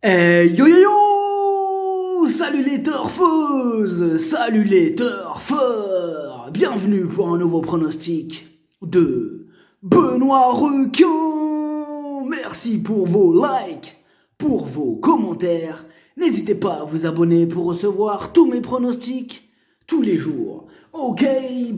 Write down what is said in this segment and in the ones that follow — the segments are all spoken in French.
Yo yo yo! Salut les turfeuses! Salut les turfeurs! Bienvenue pour un nouveau pronostic de Benoît Requin! Merci pour vos likes, pour vos commentaires. N'hésitez pas à vous abonner pour recevoir tous mes pronostics tous les jours. Ok,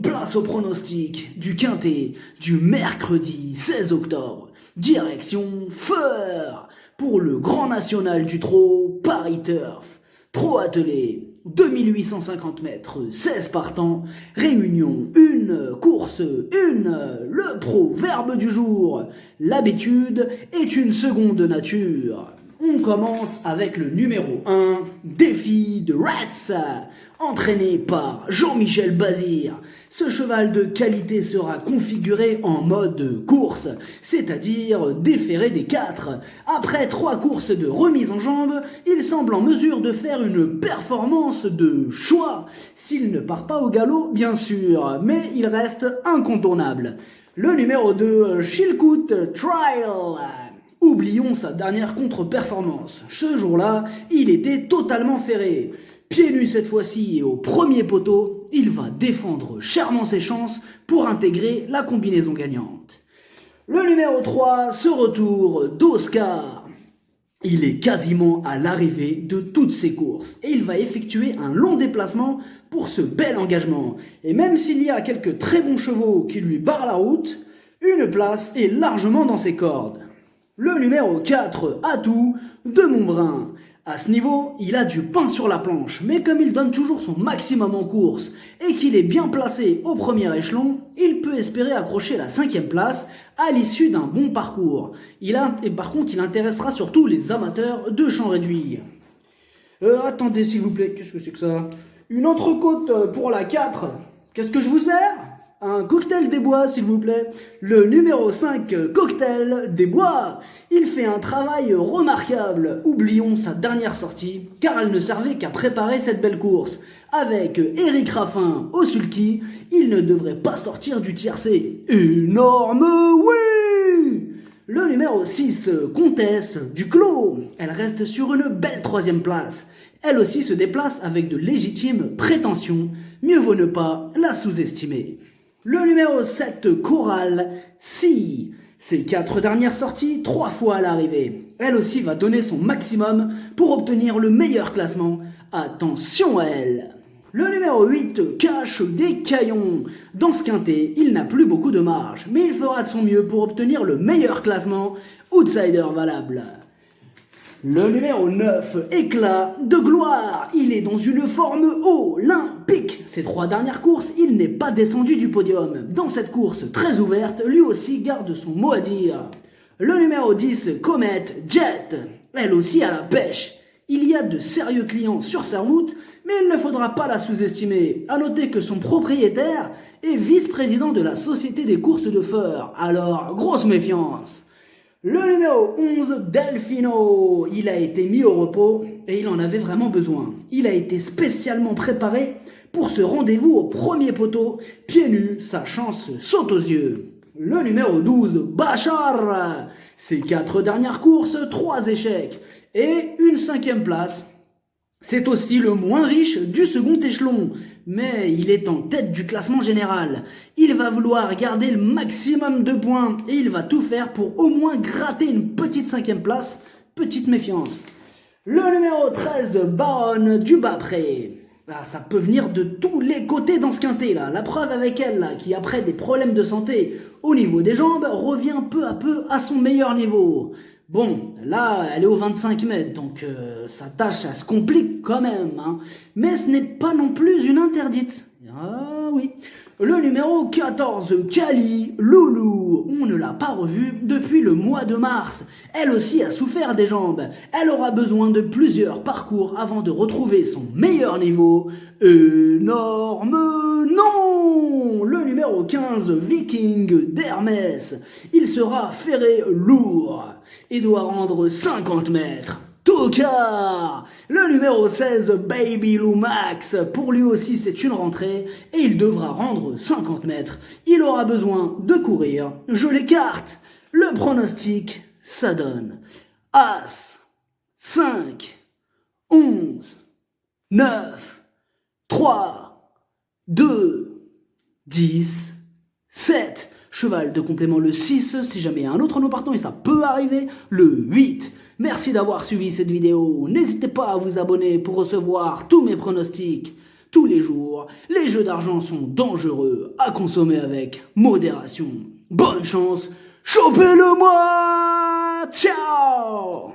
place au pronostic du Quintet du mercredi 16 octobre. Direction Feur pour le Grand National du Trot Paris Turf. Trot attelé, 2850 mètres, 16 partants, réunion 1, course 1, le proverbe du jour. L'habitude est une seconde nature. On commence avec le numéro 1, Défi de Rats, entraîné par Jean-Michel Bazir. Ce cheval de qualité sera configuré en mode course, c'est-à-dire déféré des 4. Après 3 courses de remise en jambe, il semble en mesure de faire une performance de choix. S'il ne part pas au galop, bien sûr, mais il reste incontournable. Le numéro 2, Chilcoot Trial. Oublions sa dernière contre-performance. Ce jour-là, il était totalement ferré. Pieds nus cette fois-ci et au premier poteau, il va défendre chèrement ses chances pour intégrer la combinaison gagnante. Le numéro 3, ce retour d'Oscar. Il est quasiment à l'arrivée de toutes ses courses et il va effectuer un long déplacement pour ce bel engagement. Et même s'il y a quelques très bons chevaux qui lui barrent la route, une place est largement dans ses cordes. Le numéro 4, Atout de Montbrun. À ce niveau, il a du pain sur la planche, mais comme il donne toujours son maximum en course et qu'il est bien placé au premier échelon, il peut espérer accrocher la 5e place à l'issue d'un bon parcours. Par contre, il intéressera surtout les amateurs de champ réduit. Attendez s'il vous plaît, qu'est-ce que c'est que ça? Une entrecôte pour la 4. Qu'est-ce que je vous sers? Un cocktail des bois, s'il vous plaît. Le numéro 5, cocktail des bois. Il fait un travail remarquable. Oublions sa dernière sortie, car elle ne servait qu'à préparer cette belle course. Avec Eric Raffin au sulky, il ne devrait pas sortir du tiercé. Énorme oui! Le numéro 6, Comtesse du Clos. Elle reste sur une belle 3e place. Elle aussi se déplace avec de légitimes prétentions. Mieux vaut ne pas la sous-estimer. Le numéro 7, Coral, si. Ses 4 dernières sorties, 3 fois à l'arrivée. Elle aussi va donner son maximum pour obtenir le meilleur classement. Attention à elle. Le numéro 8, Cache des Caillons. Dans ce quintet, il n'a plus beaucoup de marge, mais il fera de son mieux pour obtenir le meilleur classement. Outsider valable. Le numéro 9, Éclat de gloire. Il est dans une forme olympique. Ces 3 dernières courses, il n'est pas descendu du podium. Dans cette course très ouverte, lui aussi garde son mot à dire. Le numéro 10, Comet Jet. Elle aussi à la pêche. Il y a de sérieux clients sur sa route, mais il ne faudra pas la sous-estimer. À noter que son propriétaire est vice-président de la Société des courses de Feur. Alors, grosse méfiance. Le numéro 11, Delfino. Il a été mis au repos et il en avait vraiment besoin. Il a été spécialement préparé pour ce rendez-vous au premier poteau. Pieds nus, sa chance saute aux yeux. Le numéro 12, Bachar. Ses 4 dernières courses, 3 échecs et une 5e place. C'est aussi le moins riche du second échelon, mais il est en tête du classement général. Il va vouloir garder le maximum de points et il va tout faire pour au moins gratter une petite 5e place. Petite méfiance. Le numéro 13, Baronne du Bas-Pré. Ça peut venir de tous les côtés dans ce quintet là. La preuve avec elle là, qui après des problèmes de santé au niveau des jambes, revient peu à peu à son meilleur niveau. Bon, là, elle est aux 25 mètres, donc sa tâche, elle se complique quand même. Hein. Mais ce n'est pas non plus une interdite. Ah oui. Le numéro 14, Kali Loulou. On ne l'a pas revue depuis le mois de mars. Elle aussi a souffert des jambes. Elle aura besoin de plusieurs parcours avant de retrouver son meilleur niveau. Énorme non! Le numéro 15, Viking d'Hermès. Il sera ferré lourd et doit rendre 50 mètres. Tocard. Le numéro 16, Baby Lou Max. Pour lui aussi, c'est une rentrée et il devra rendre 50 mètres. Il aura besoin de courir. Je l'écarte. Le pronostic, ça donne As 5, 11, 9, 3, 2, 10, 7. Cheval de complément le 6, si jamais il y a un autre nom partant, et ça peut arriver, le 8. Merci d'avoir suivi cette vidéo. N'hésitez pas à vous abonner pour recevoir tous mes pronostics tous les jours. Les jeux d'argent sont dangereux, à consommer avec modération. Bonne chance, chopez-le moi. Ciao.